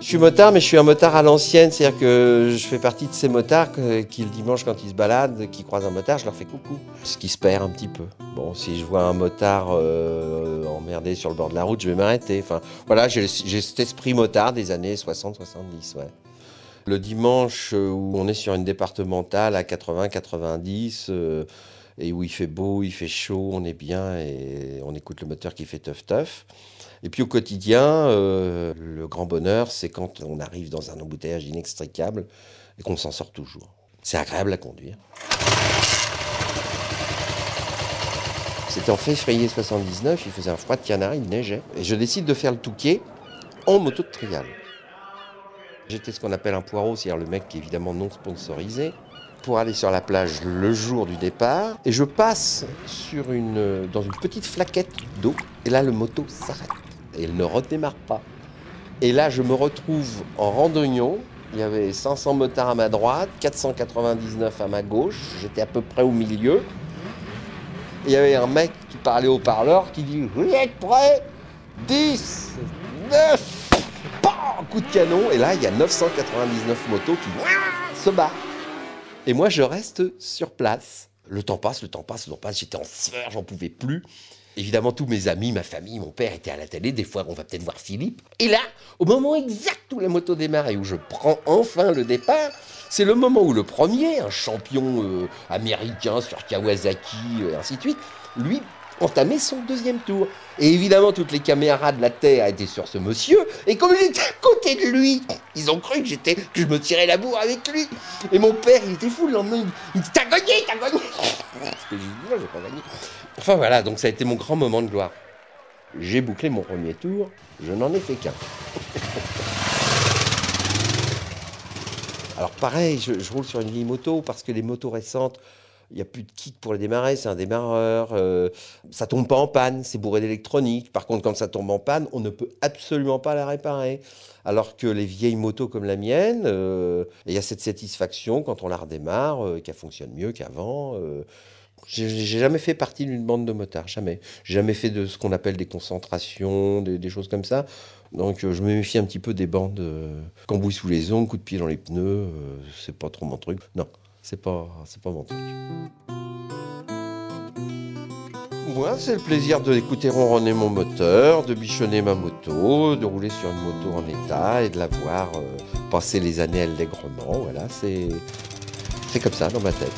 Je suis motard, mais je suis un motard à l'ancienne, c'est-à-dire que je fais partie de ces motards qui, le dimanche, quand ils se baladent, qui croisent un motard, je leur fais coucou. Ce qui se perd un petit peu. Bon, si je vois un motard emmerdé sur le bord de la route, je vais m'arrêter. Enfin, voilà, j'ai cet esprit motard des années 60-70, ouais. Le dimanche où on est sur une départementale à 80-90, et où il fait beau, il fait chaud, on est bien et on écoute le moteur qui fait teuf-teuf. Et puis au quotidien, le grand bonheur, c'est quand on arrive dans un embouteillage inextricable et qu'on s'en sort toujours. C'est agréable à conduire. C'était en février 79, il faisait un froid de canard, il neigeait. Et je décide de faire le Touquet en moto de trial. J'étais ce qu'on appelle un poireau, c'est-à-dire le mec qui est évidemment non sponsorisé, pour aller sur la plage le jour du départ. Et je passe dans une petite flaquette d'eau. Et là, le moto s'arrête. Et il ne redémarre pas. Et là, je me retrouve en randonnion. Il y avait 500 motards à ma droite, 499 à ma gauche. J'étais à peu près au milieu. Et il y avait un mec qui parlait au parleur qui dit « Vous êtes prêts ? 10, 9, un coup de canon !» Et là, il y a 999 motos qui se battent. Et moi, je reste sur place. Le temps passe. J'étais en sueur, j'en pouvais plus. Évidemment, tous mes amis, ma famille, mon père étaient à la télé. Des fois, on va peut-être voir Philippe. Et là, au moment exact où la moto démarre et où je prends enfin le départ, c'est le moment où le premier, un champion américain sur Kawasaki, et ainsi de suite, lui, entamait son deuxième tour. Et évidemment, toutes les caméras de la Terre étaient sur ce monsieur. Et comme j'étais à côté de lui, ils ont cru que je me tirais la bourre avec lui. Et mon père, il était fou le lendemain. Il me dit « T'as gagné !» Parce que j'ai dit « Non, j'ai pas gagné !» Enfin voilà, donc ça a été mon grand moment de gloire. J'ai bouclé mon premier tour, je n'en ai fait qu'un. Alors pareil, je roule sur une vieille moto parce que les motos récentes, il n'y a plus de kit pour les démarrer, c'est un démarreur, ça tombe pas en panne, c'est bourré d'électronique. Par contre, quand ça tombe en panne, on ne peut absolument pas la réparer. Alors que les vieilles motos comme la mienne, il y a cette satisfaction quand on la redémarre, qu'elle fonctionne mieux qu'avant. J'ai jamais fait partie d'une bande de motards, jamais. J'ai jamais fait de ce qu'on appelle des concentrations, des choses comme ça. Donc je me méfie un petit peu des bandes cambouis sous les ongles, coup de pied dans les pneus, c'est pas trop mon truc. Non, c'est pas mon truc. Moi, c'est le plaisir d'écouter ronronner mon moteur, de bichonner ma moto, de rouler sur une moto en état et de la voir passer les années allègrement. Voilà, c'est comme ça dans ma tête.